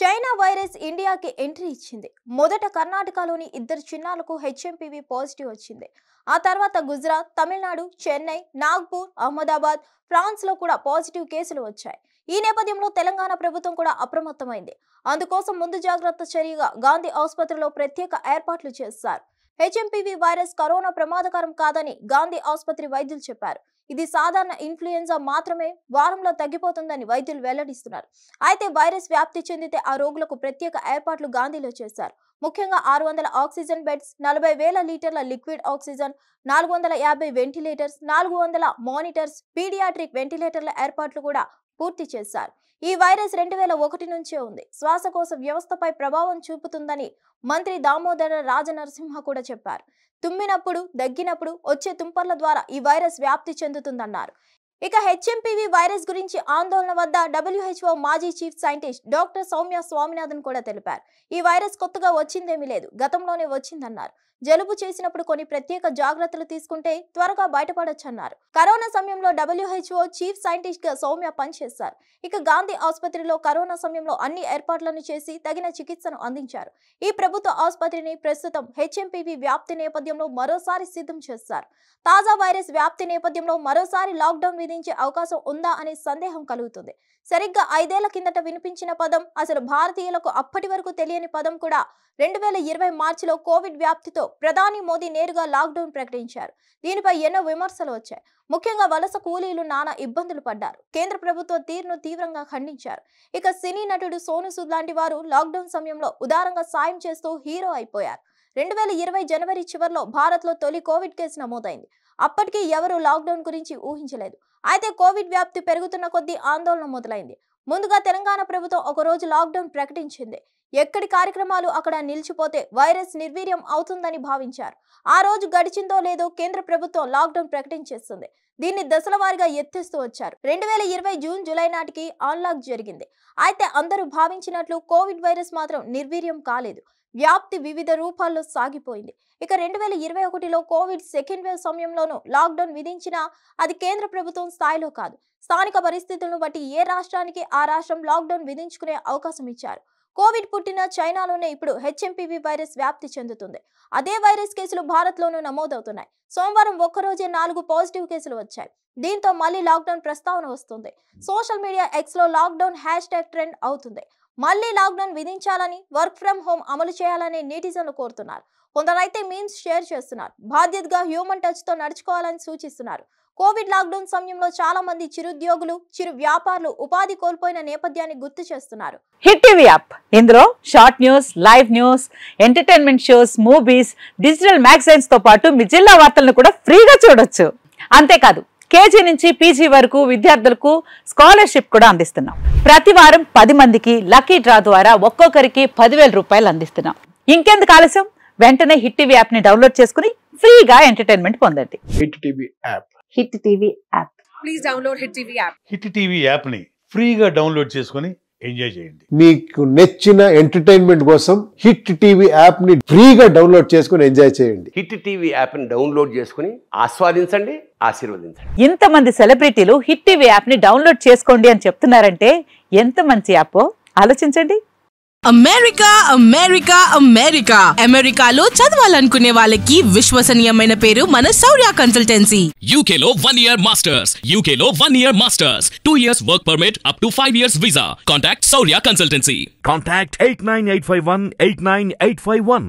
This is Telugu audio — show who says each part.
Speaker 1: చైనా వైరస్ ఇండియాకి ఎంట్రీ ఇచ్చింది. మొదట కర్ణాటకలోని ఇద్దరు చిన్నాలకు హెచ్ఎంపీవీ పాజిటివ్ వచ్చింది. ఆ తర్వాత గుజరాత్, తమిళనాడు, చెన్నై, నాగ్పూర్, అహ్మదాబాద్, ఫ్రాన్స్ లో కూడా పాజిటివ్ కేసులు వచ్చాయి. ఈ నేపథ్యంలో తెలంగాణ ప్రభుత్వం కూడా అప్రమత్తమైంది. అందుకోసం ముందు జాగ్రత్త చర్యగా గాంధీ ఆసుపత్రిలో ప్రత్యేక ఏర్పాట్లు చేశారు. హెచ్ఎంపీవీ వైరస్ కరోనా ప్రమాదకరం కాదని గాంధీ ఆసుపత్రి వైద్యులు చెప్పారు. ఇది సాధారణ ఇన్ఫ్లుయెన్జా మాత్రమే, వారంలో తగ్గిపోతుందని వైద్యులు వెల్లడిస్తున్నారు. అయితే వైరస్ వ్యాప్తి చెందితే ఆ రోగులకు ప్రత్యేక ఏర్పాట్లు గాంధీలో చేశారు. ముఖ్యంగా 600 ఆక్సిజన్ బెడ్స్, 40,000 లీటర్ల liquid oxygen, 450 ventilators, 400 monitors, paediatric వెంటిలేటర్ల ఏర్పాట్లు కూడా పూర్తి చేశారు. ఈ వైరస్ 2001 నుంచే ఉంది. శ్వాసకోశ వ్యవస్థపై ప్రభావం చూపుతుందని మంత్రి దామోదర రాజనరసింహ కూడా చెప్పారు. తుమ్మినప్పుడు, దగ్గినప్పుడు వచ్చే తుంపర్ల ద్వారా ఈ వైరస్ వ్యాప్తి చెందుతుందన్నారు. ఇక హెచ్ఎంపీవీ వైరస్ గురించి ఆందోళన వద్ద WHO మాజీ chief scientist doctor Soumya Swaminathan కూడా తెలిపారు. ఈ వైరస్ కొత్తగా వచ్చిందేమీ లేదు, గతంలోనే వచ్చిందన్నారు. జలుబు చేసినప్పుడు కొన్ని ప్రత్యేక జాగ్రత్తలు తీసుకుంటే త్వరగా బయటపడొచ్చన్నారు. కరోనా సమయంలో WHO చీఫ్ సైంటిస్ట్ గా సౌమ్య పనిచేశారు. ఇక గాంధీ ఆసుపత్రిలో కరోనా సమయంలో అన్ని ఏర్పాట్లను చేసి తగిన చికిత్సను అందించారు. ఈ ప్రభుత్వ ఆసుపత్రిని ప్రస్తుతం హెచ్ఎంపీవీ వ్యాప్తి నేపథ్యంలో మరోసారి సిద్ధం చేశారు. తాజా వైరస్ వ్యాప్తి నేపథ్యంలో మరోసారి లాక్డౌన్ విధించే అవకాశం ఉందా అనే సందేహం కలుగుతుంది. సరిగ్గా 5 ఏళ్ల కిందట వినిపించిన పదం, అసలు భారతీయులకు అప్పటి వరకు తెలియని పదం కూడా 2020 మార్చిలో కోవిడ్ వ్యాప్తితో ప్రధాని మోదీ నేరుగా లాక్డౌన్ ప్రకటించారు. దీనిపై ఎన్నో విమర్శలు వచ్చాయి. ముఖ్యంగా వలస కూలీలు నానా ఇబ్బందులు పడ్డారు. కేంద్ర ప్రభుత్వ తీరును తీవ్రంగా ఖండించారు. ఇక సినీ నటుడు సోను సూద్ లాంటి వారు లాక్డౌన్ సమయంలో ఉదారంగా సాయం చేస్తూ హీరో అయిపోయారు. 2020 జనవరి చివరిలో భారత్లో తొలి కోవిడ్ కేసు నమోదైంది. అప్పటికీ ఎవరూ లాక్డౌన్ గురించి ఊహించలేదు. అయితే కోవిడ్ వ్యాప్తి పెరుగుతున్న కొద్దీ ఆందోళన మొదలైంది. ముందుగా తెలంగాణ ప్రభుత్వం ఒకరోజు లాక్డౌన్ ప్రకటించింది. ఎక్కడి కార్యక్రమాలు అక్కడ నిలిచిపోతే వైరస్ నిర్వీర్యం అవుతుందని భావించారు. ఆ రోజు గడిచిందో లేదో కేంద్ర ప్రభుత్వం లాక్డౌన్ ప్రకటించేస్తుంది. దీన్ని దశల వారీగా ఎత్తేస్తూ వచ్చారు. 2020 జూన్, జూలై నాటికి అన్లాక్ జరిగింది. అయితే అందరూ భావించినట్లు కోవిడ్ వైరస్ మాత్రం నిర్వీర్యం కాలేదు. వ్యాప్తి వివిధ రూపాల్లో సాగిపోయింది. ఇక 2021లో కోవిడ్ సెకండ్ వేవ్ సమయంలోనూ లాక్డౌన్ విధించినా అది కేంద్ర ప్రభుత్వం స్థాయిలో కాదు. స్థానిక పరిస్థితులను బట్టి ఏ రాష్ట్రానికి ఆ రాష్ట్రం లాక్డౌన్ విధించుకునే అవకాశం ఇచ్చారు. కోవిడ్ పుట్టిన చైనాలోనే ఇప్పుడు హెచ్ఎంపీవీ వైరస్ వ్యాప్తి చెందుతుంది. అదే వైరస్ కేసులు భారత్లోనూ నమోదవుతున్నాయి. సోమవారం ఒక్కరోజే 4 పాజిటివ్ కేసులు వచ్చాయి. దీంతో మళ్ళీ లాక్డౌన్ ప్రస్తావన వస్తుంది. సోషల్ మీడియా ఎక్స్లో లాక్డౌన్ హ్యాష్ట్యాగ్ ట్రెండ్ అవుతుంది. మళ్ళీ లాక్డౌన్ విధించాలని, వర్క్ ఫ్రం హోమ్ అమలు చేయాలని నెటిజన్లు కోరుతున్నారు. కొందరైతే మీమ్స్ షేర్ చేస్తున్నారు. బాధ్యతగా హ్యూమన్ టచ్ తో నడుచుకోవాలని సూచిస్తున్నారు. కోవిడ్ లాక్డౌన్ సమయంలో చాలా మంది చిరుద్యోగులు, చిరు వ్యాపారులు ఉపాధి కోల్పోయిన నేపథ్యాన్ని గుర్తు చేస్తున్నారు.
Speaker 2: హిట్ టీవీ యాప్, ఇందులో short news, live news, entertainment shows, movies, digital magazines తో పాటు మీ జిల్లా వార్తలను కూడా ఫ్రీగా చూడొచ్చు. అంతేకాదు కేజీ నుంచి పీజీ వరకు విద్యార్థులకు స్కాలర్షిప్ కూడా అందిస్తున్నాం. ప్రతి వారం 10 మందికి లక్కీ డ్రా ద్వారా ఒక్కొక్కరికి 10,000 రూపాయలు అందిస్తున్నాం. ఇంకెందుకు ఆలస్యం, వెంటనే హిట్ టీవీ యాప్ ని డౌన్లోడ్ చేసుకుని ఫ్రీగా ఎంటర్టైన్మెంట్ పొందండి.
Speaker 3: Hit TV app.
Speaker 2: Hit TV app.
Speaker 4: Please download hit TV app.
Speaker 5: Hit TV app ని ఫ్రీగా డౌన్లోడ్ చేసుకుని ఎంజాయ్ చేయండి.
Speaker 3: మీకు నచ్చిన ఎంటర్టైన్మెంట్ కోసం హిట్ టీవీ యాప్ ని ఫ్రీగా డౌన్లోడ్ చేసుకుని ఎంజాయ్ చేయండి.
Speaker 6: హిట్ టీవీ యాప్ ని డౌన్లోడ్ చేసుకుని ఆస్వాదించండి, ఆశీర్వదించండి.
Speaker 2: ఇంతమంది సెలబ్రిటీలు హిట్ టీవీ యాప్ ని డౌన్లోడ్ చేసుకోండి అని చెప్తున్నారంటే ఎంత మంచి యాప్ ఆలోచించండి.
Speaker 4: అమెరికా అమెరికా అమెరికా అమెరికాలో చదవాలనుకునే వాళ్ళకి విశ్వసనీయమైన పేరు మన శౌర్య కన్సల్టెన్సీ.
Speaker 7: UK లో 1 year masters, UK లో 1 year masters, 2 years work permit up to 5 years visa. Contact Shaurya Consultancy.
Speaker 8: Contact 89851 89851.